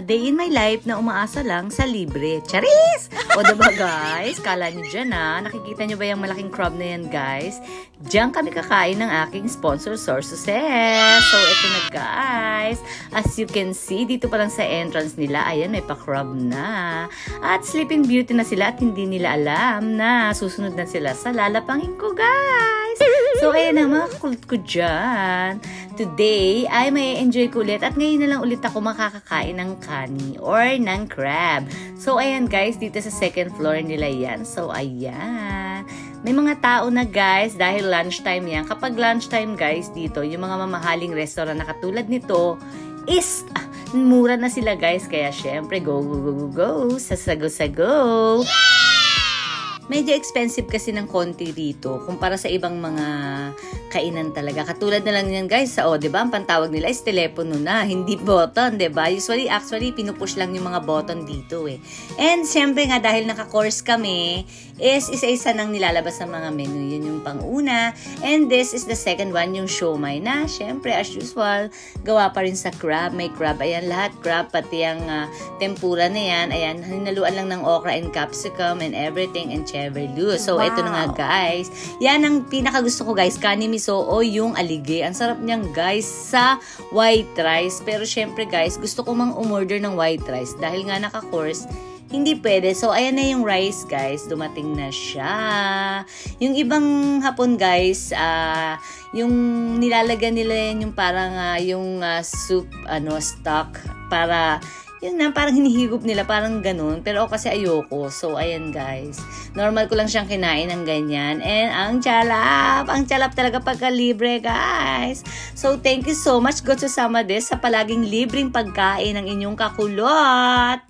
A day in my life na umaasa lang sa libre. Charis! O diba guys? Kala nyo dyan nakikita nyo ba yung malaking crab na yan guys? Diyan kami kakain ng aking sponsor sources. So ito na guys. As you can see, dito pa lang sa entrance nila, ayan may pa-crab na. At Sleeping Beauty na sila at hindi nila alam na susunod na sila sa lalapangin ko guys. So ayan na mga kakulit ko dyan. Today ay may enjoy ko ulit at ngayon na lang ulit ako makakakain ng kani or ng crab. So ayan guys, dito sa second floor nila yan. So ayan. May mga tao na guys dahil lunchtime yan. Kapag lunchtime guys dito, yung mga mamahaling restaurant na katulad nito is mura na sila guys. Kaya syempre go go go go go. Sasago-sago. Medyo expensive kasi ng konti dito kumpara sa ibang mga kainan talaga. Katulad na lang yan guys sa diba? Ang pantawag nila is telepono na, hindi button, diba? Actually, pinupush lang yung mga button dito eh. And syempre nga dahil naka-course kami, is isa-isa nang nilalabas sa mga menu. Yun yung pang-una. And this is the second one, yung siomai na. Syempre, as usual, gawa pa rin sa crab. May crab. Ayan, lahat crab. Pati ang tempura na yan. Ayan, hinaluan lang ng okra and capsicum and everything and cheverlu. So, ito na nga guys. Yan ang pinaka-gusto ko guys. Kani miso o yung alige. Ang sarap niyan guys sa white rice. Pero syempre guys, gusto ko mang umorder ng white rice. Dahil nga naka-course, hindi pwede. So, ayan na yung rice, guys. Dumating na siya. Yung ibang hapon, guys, yung nilalagyan nila yan yung parang yung soup, stock, para, yun na, parang hinihigop nila, parang ganun. Pero ako kasi ayoko. So, ayan, guys. Normal ko lang siyang kinain ng ganyan. And, ang chalap talaga pagka libre, guys. So, thank you so much, Gotsusama des, sa palaging libreng pagkain ng inyong kakulot.